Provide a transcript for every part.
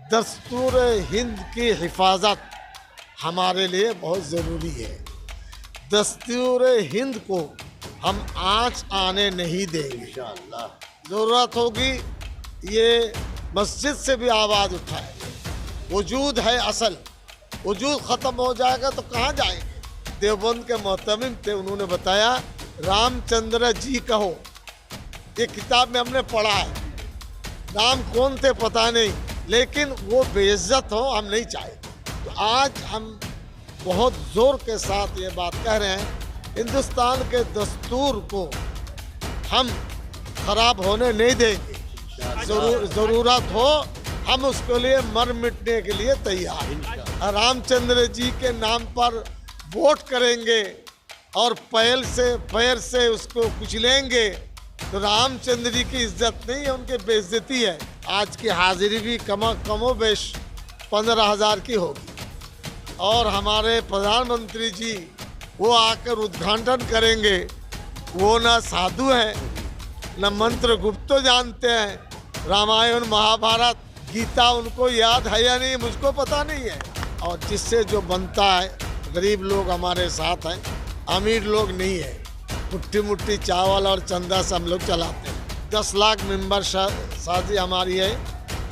दस्तूर हिंद की हिफाजत हमारे लिए बहुत ज़रूरी है। दस्तूर हिंद को हम आँच आने नहीं देंगे इंशाअल्लाह। ज़रूरत होगी ये मस्जिद से भी आवाज़ उठाए। वजूद है असल, वजूद ख़त्म हो जाएगा तो कहाँ जाएंगे। देवबंद के मोहतमिम थे, उन्होंने बताया रामचंद्र जी कहो। ये किताब में हमने पढ़ा है, नाम कौन थे पता नहीं, लेकिन वो बेइज्जत हो हम नहीं चाहते। तो आज हम बहुत ज़ोर के साथ ये बात कह रहे हैं, हिंदुस्तान के दस्तूर को हम ख़राब होने नहीं देंगे। ज़रूरत हो हम उसके लिए मर मिटने के लिए तैयार हैं। रामचंद्र जी के नाम पर वोट करेंगे और पैर से उसको कुचलेंगे तो रामचंद्र जी की इज्जत नहीं है, उनकी बेइज्जती है। आज की हाजिरी भी कमोबेश 15,000 की होगी और हमारे प्रधानमंत्री जी वो आकर उद्घाटन करेंगे। वो ना साधु हैं न मंत्र गुप्त जानते हैं। रामायण महाभारत गीता उनको याद है या नहीं मुझको पता नहीं है। और जिससे जो बनता है, गरीब लोग हमारे साथ हैं, अमीर लोग नहीं है। मुट्ठी मुट्ठी चावल और चंदा से हम लोग चलाते हैं। 10 लाख मेंबर साजी हमारी है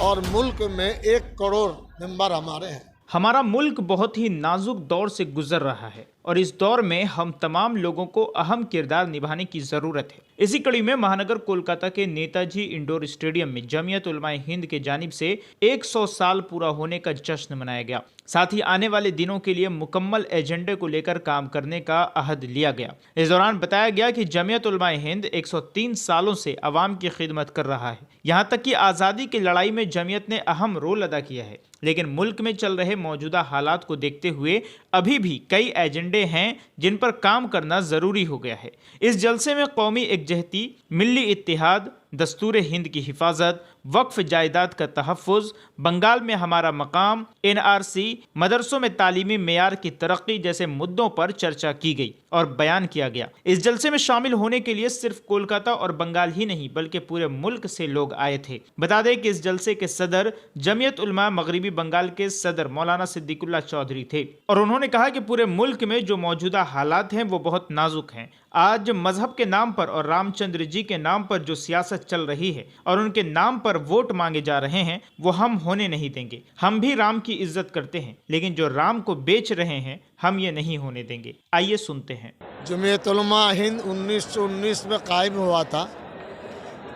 और मुल्क में 1 करोड़ मेंबर हमारे हैं। हमारा मुल्क बहुत ही नाजुक दौर से गुजर रहा है और इस दौर में हम तमाम लोगों को अहम किरदार निभाने की ज़रूरत है। इसी कड़ी में महानगर कोलकाता के नेताजी इंडोर स्टेडियम में जमीयत उलमाए हिंद के जानिब से 100 साल पूरा होने का जश्न मनाया गया। साथ ही आने वाले दिनों के लिए मुकम्मल एजेंडे को लेकर काम करने का अहद लिया गया। इस दौरान बताया गया कि जमीयत उलमाए हिंद 103 सालों से अवाम की खिदमत कर रहा है। यहाँ तक कि आज़ादी की लड़ाई में जमीयत ने अहम रोल अदा किया है, लेकिन मुल्क में चल रहे मौजूदा हालात को देखते हुए अभी भी कई एजेंडे हैं जिन पर काम करना ज़रूरी हो गया है। इस जलसे में कौमी एकजहती, मिली इत्तिहाद, दस्तूर हिंद की हिफाजत, वक्फ जायदाद का तहफ़्फ़ुज़, बंगाल में हमारा मकाम, NRC, मदरसों में तालीमी मेयार की तरक्की जैसे मुद्दों पर चर्चा की गई और बयान किया गया। इस जलसे में शामिल होने के लिए सिर्फ कोलकाता और बंगाल ही नहीं बल्कि पूरे मुल्क से लोग आए थे। बता दें कि इस जलसे के सदर जमीयत उलमा मगरिबी बंगाल के सदर मौलाना सिद्दीकुल्लाह चौधरी थे और उन्होंने कहा कि पूरे मुल्क में जो मौजूदा हालात हैं वो बहुत नाजुक हैं। आज मजहब के नाम पर और रामचंद्र जी के नाम पर जो सियासत चल रही है और उनके नाम पर वोट मांगे जा रहे हैं वो हम होने नहीं देंगे। हम भी राम की इज्जत करते हैं, लेकिन जो राम को बेच रहे हैं हम ये नहीं होने देंगे। आइए सुनते हैं। जमीयत उलमा हिंद 1919 में कायम हुआ था।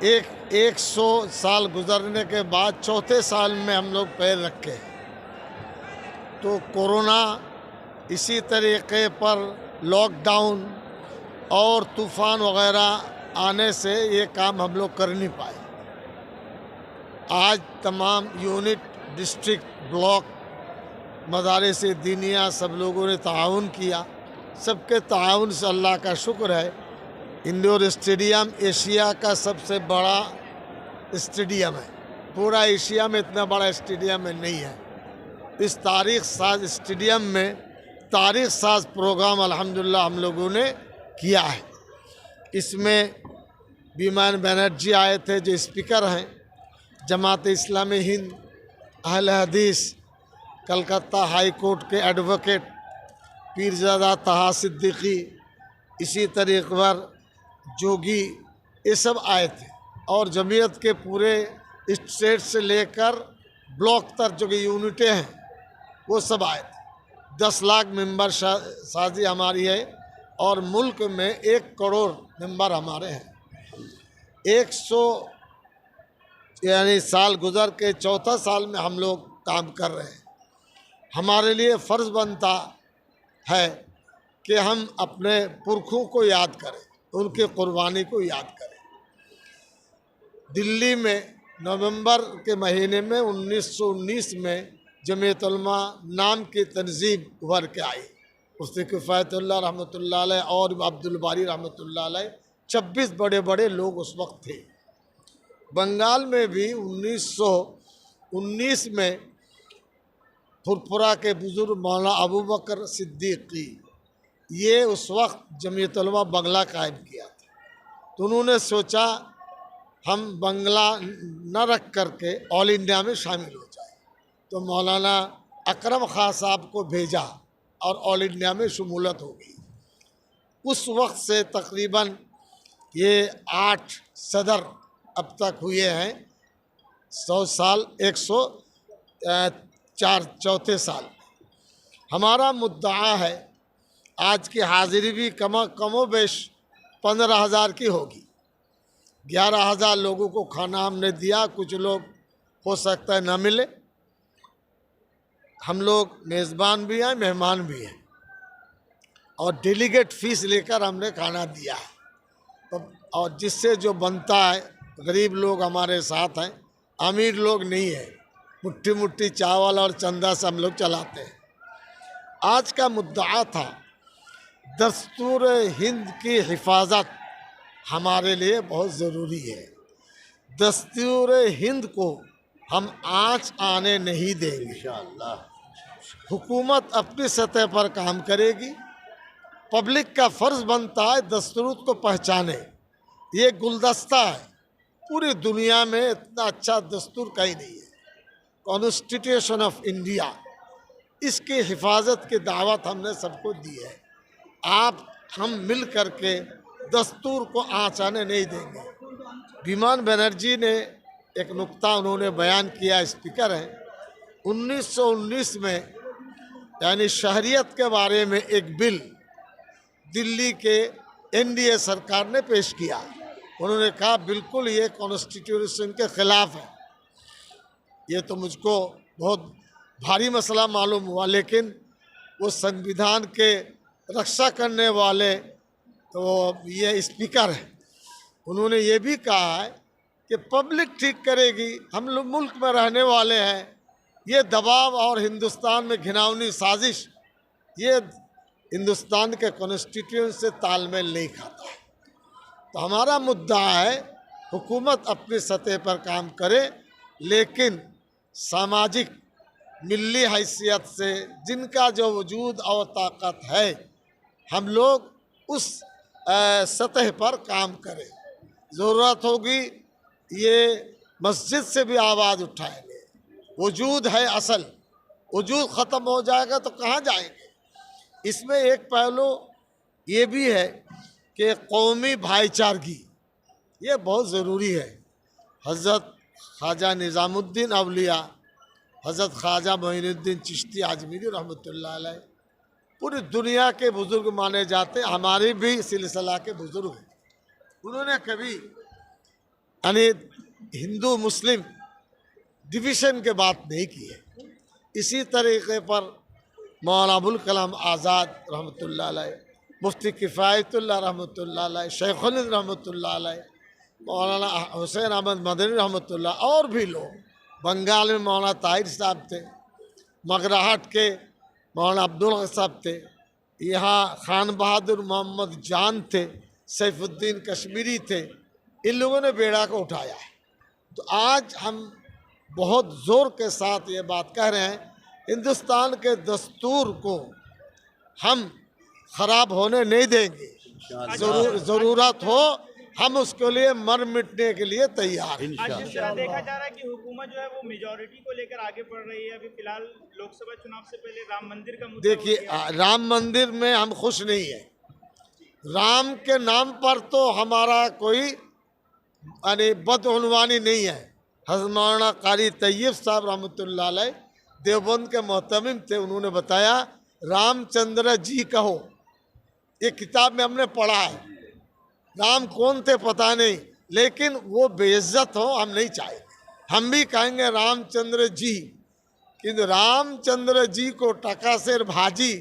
100 साल गुजरने के बाद चौथे साल में हम लोग पैर रखे तो कोरोना, इसी तरीके पर लॉकडाउन और तूफ़ान वगैरह आने से ये काम हम लोग कर नहीं पाए। आज तमाम यूनिट, डिस्ट्रिक्ट, ब्लॉक, मदारिस दीनिया सब लोगों ने ताउन किया। सबके ताउन से अल्लाह का शुक्र है, इंडोर स्टेडियम एशिया का सबसे बड़ा स्टेडियम है। पूरा एशिया में इतना बड़ा स्टेडियम में नहीं है। इस तारीख साज स्टेडियम में तारीख साज प्रोग्राम अल्हम्दुलिल्लाह हम लोगों ने किया है। इसमें बीमान बनर्जी आए थे जो स्पीकर हैं, जमात इस्लामी हिंद, अहल हदीस, कलकत्ता हाई कोर्ट के एडवोकेट पीरजादा तहा सिद्दीकी, इसी तरीक़े पर जोगी, ये सब आए थे। और जमीयत के पूरे स्टेट से लेकर ब्लॉक तक जो कि यूनिटें हैं वो सब आए थे। 10 लाख मेंबर साजी हमारी है और मुल्क में 1 करोड़ मेंबर हमारे हैं। 100 यानी साल गुजर के चौथा साल में हम लोग काम कर रहे हैं। हमारे लिए फ़र्ज़ बनता है कि हम अपने पुरखों को याद करें, उनकी कुर्बानी को याद करें। दिल्ली में नवंबर के महीने में 1919 में जमीयत उलमा नाम की तंजीम उभर के आई। उससे किफ़ायतुल्लाह रहमतुल्लाह अलैह और अब्दुल बारी रहमतुल्लाह अलैह 26 बड़े बड़े लोग उस वक्त थे। बंगाल में भी 1919 में फुरपुरा के बुजुर्ग मौलाना अबू बकर सिद्दीकी, ये उस वक्त जमीयत उलमा बंगला कायम किया था। तो उन्होंने सोचा हम बंगला न रख करके ऑल इंडिया में शामिल हो जाए। तो मौलाना अकरम खां साहब को भेजा और ऑल इंडिया में शमूलियत होगी। उस वक्त से तकरीबन ये 8 सदर अब तक हुए हैं। 100 साल 104 चौथे साल। हमारा मुद्दा है, आज की हाजिरी भी कमोबेश 15,000 की होगी। 11,000 लोगों को खाना हमने दिया, कुछ लोग हो सकता है ना मिले। हम लोग मेज़बान भी हैं, मेहमान भी हैं, और डेलीगेट फीस लेकर हमने खाना दिया है। तो और जिससे जो बनता है, गरीब लोग हमारे साथ हैं, अमीर लोग नहीं है, मुट्ठी मुट्ठी चावल और चंदा से हम लोग चलाते हैं। आज का मुद्दा था दस्तूर हिंद की हिफाजत हमारे लिए बहुत ज़रूरी है। दस्तूर हिंद को हम आँच आने नहीं देंगे इंशाअल्लाह। हुकूमत अपनी सतह पर काम करेगी। पब्लिक का फ़र्ज़ बनता है दस्तूर को पहचाने। ये गुलदस्ता है, पूरी दुनिया में इतना अच्छा दस्तूर कहीं नहीं है। कॉन्स्टिट्यूशन ऑफ इंडिया, इसकी हिफाजत की दावत हमने सबको दी है। हम मिल कर के दस्तूर को आँच आने नहीं देंगे। विमान बनर्जी ने एक नुक्ता उन्होंने बयान किया, स्पीकर हैं, 1919 में यानी शहरियत के बारे में एक बिल दिल्ली के एनडीए सरकार ने पेश किया। उन्होंने कहा बिल्कुल ये कॉन्स्टिट्यूशन के ख़िलाफ़ है। ये तो मुझको बहुत भारी मसला मालूम हुआ, लेकिन वो संविधान के रक्षा करने वाले तो ये स्पीकर हैं। उन्होंने ये भी कहा है कि पब्लिक ठीक करेगी, हम लोग मुल्क में रहने वाले हैं। ये दबाव और हिंदुस्तान में घिनौनी साजिश, ये हिंदुस्तान के कॉन्स्टिट्यूशन से तालमेल नहीं खाता है। तो हमारा मुद्दा है हुकूमत अपनी सतह पर काम करे, लेकिन सामाजिक मिली हैसियत से जिनका जो वजूद और ताकत है, हम लोग उस सतह पर काम करें। ज़रूरत होगी ये मस्जिद से भी आवाज़ उठाएंगे। वजूद है असल, वजूद ख़त्म हो जाएगा तो कहाँ जाएंगे। इसमें एक पहलू ये भी है कि कौमी भाईचारगी ये बहुत ज़रूरी है। हज़रत ख्वाजा निज़ामुद्दीन अवलिया, हज़रत ख्वाजा मोइनुद्दीन चिश्ती अजमेरी रहमतुल्लाह अलैह पूरी दुनिया के बुज़ुर्ग माने जाते, हमारे भी सिलसिला के बुज़ुर्ग हैं। उन्होंने कभी यानी हिंदू मुस्लिम डिवीज़न के बात नहीं की है। इसी तरीके पर मौलाना अबुल कलाम आज़ाद रहमतुल्लाह अलैह, मुफ्ती किफ़ायतुल्लाह रहमतुल्लाह अलैह, शेखुल रहमतुल्लाह अलैह, मौलाना हुसैन अहमद मदनी रहमतुल्लाह, और भी लोग, बंगाल में मौलाना ताहिर साहब थे, मगराहट के मौलाना अब्दुल हक साहब थे, यहाँ खान बहादुर मोहम्मद जान थे, सैफुद्दीन कश्मीरी थे। इन लोगों ने बेड़ा को उठाया है। तो आज हम बहुत ज़ोर के साथ ये बात कह रहे हैं, हिंदुस्तान के दस्तूर को हम ख़राब होने नहीं देंगे। ज़रूरत हो हम उसके लिए मर मिटने के लिए तैयार हैं। आज जिस तरह देखा जा रहा है कि हुकूमत जो है वो मेजॉरिटी को लेकर आगे बढ़ रही है। अभी फिलहाल लोकसभा चुनाव से पहले राम मंदिर का मुद्दा देखिए, राम मंदिर में हम खुश नहीं है। राम के नाम पर तो हमारा कोई यानी बदउनवानी नहीं है। हज़रत मौलाना कारी तैयब साहब रहमतुल्लाह अलैह देवबंद के मोहतमिम थे, उन्होंने बताया रामचंद्र जी कहो। ये किताब में हमने पढ़ा है। राम कौन थे पता नहीं, लेकिन वो बेइज्जत हो हम नहीं चाहेंगे। हम भी कहेंगे रामचंद्र जी, किंतु रामचंद्र जी को टका सेर भाजी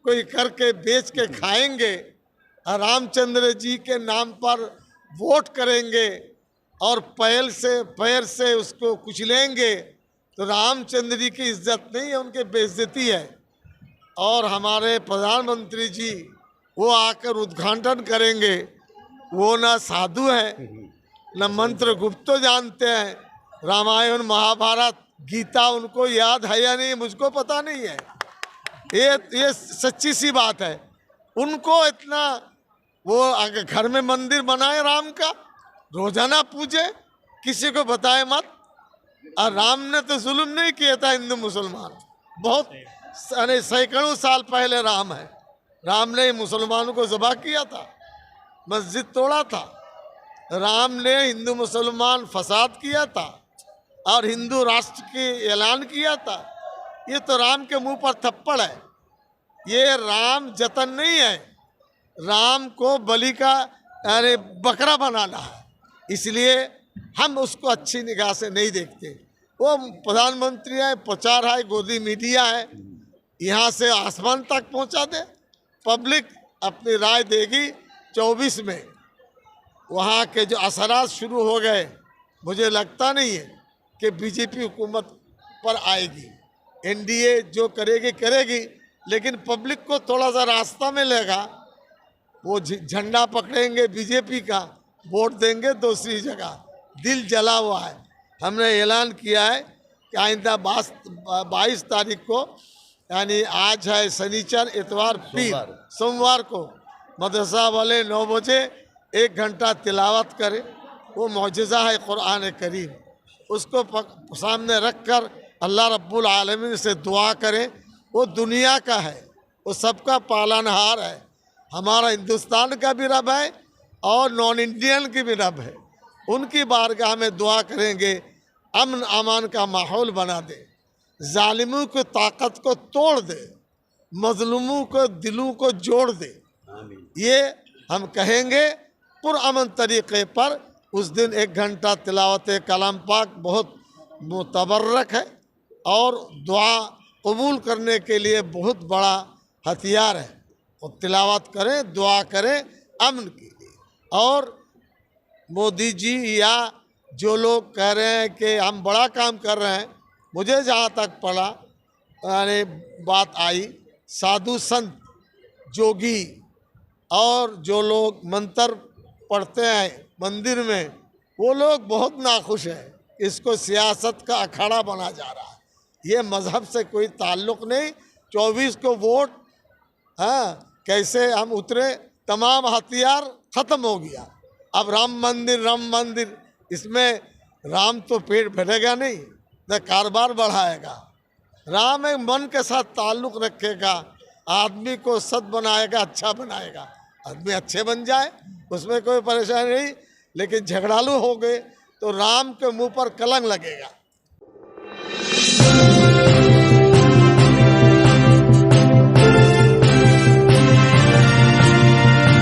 कोई करके बेच के खाएंगे, रामचंद्र जी के नाम पर वोट करेंगे और पैर से उसको कुचलेंगे, तो रामचंद्र जी की इज्जत नहीं है, उनके बेइज्जती है। और हमारे प्रधानमंत्री जी वो आकर उद्घाटन करेंगे, वो ना साधु है न मंत्र गुप्त जानते हैं। रामायण महाभारत गीता उनको याद है या नहीं मुझको पता नहीं है। ये सच्ची सी बात है। उनको इतना वो घर में मंदिर बनाए राम का, रोजाना पूजे, किसी को बताए मत। और राम ने तो जुल्म नहीं किया था हिंदू मुसलमान, बहुत सैकड़ों साल पहले राम है। राम ने मुसलमानों को ज़बह किया था, मस्जिद तोड़ा था। राम ने हिंदू मुसलमान फसाद किया था और हिंदू राष्ट्र की ऐलान किया था। ये तो राम के मुंह पर थप्पड़ है। ये राम जतन नहीं है, राम को बलि का अरे बकरा बनाना है। इसलिए हम उसको अच्छी निगाह से नहीं देखते। वो प्रधानमंत्री है, प्रचार है, गोदी मीडिया है, यहाँ से आसमान तक पहुँचा दे। पब्लिक अपनी राय देगी 24 में। वहाँ के जो असरात शुरू हो गए, मुझे लगता नहीं है कि बीजेपी हुकूमत पर आएगी। एनडीए जो करेगी करेगी, लेकिन पब्लिक को थोड़ा सा रास्ता मिलेगा। वो झंडा पकड़ेंगे बीजेपी का, वोट देंगे दूसरी जगह। दिल जला हुआ है। हमने ऐलान किया है कि आइंदा 22 तारीख को, यानी आज है शनिचर, इतवार, पीर, सोमवार को मदरसा वाले 9 बजे 1 घंटा तिलावत करें। वो मौजज़ा है कुरान करीम, उसको सामने रख कर अल्लाह रब्बुल आलमीन से दुआ करें। वो दुनिया का है, वो सबका पालनहार है। हमारा हिंदुस्तान का भी रब है और नॉन इंडियन की भी रब है। उनकी बारगाह में दुआ करेंगे, अमन अमान का माहौल बना दे, जालिमों की ताकत को तोड़ दे, मजलूमों को दिलों को जोड़ दे। ये हम कहेंगे पुरअमन तरीक़े पर। उस दिन 1 घंटा तिलावत कलाम पाक बहुत मुतबर्रक है और दुआ कबूल करने के लिए बहुत बड़ा हथियार है। और तिलावत करें, दुआ करें अमन के लिए। और मोदी जी या जो लोग कह रहे हैं कि हम बड़ा काम कर रहे हैं, मुझे जहाँ तक पड़ा यानी बात आई, साधु संत जोगी और जो लोग मंत्र पढ़ते हैं मंदिर में, वो लोग बहुत नाखुश हैं। इसको सियासत का अखाड़ा बना जा रहा है। ये मज़हब से कोई ताल्लुक़ नहीं। 24 को वोट, हाँ कैसे हम उतरे, तमाम हथियार ख़त्म हो गया। अब राम मंदिर, इसमें राम तो पेट भरेगा नहीं, न कारोबार बढ़ाएगा। राम एक मन के साथ ताल्लुक़ रखेगा, आदमी को सद बनाएगा, अच्छा बनाएगा। आदमी अच्छे बन जाए, उसमें कोई परेशानी नहीं। लेकिन झगड़ालू हो गए तो राम के मुंह पर कलंक लगेगा।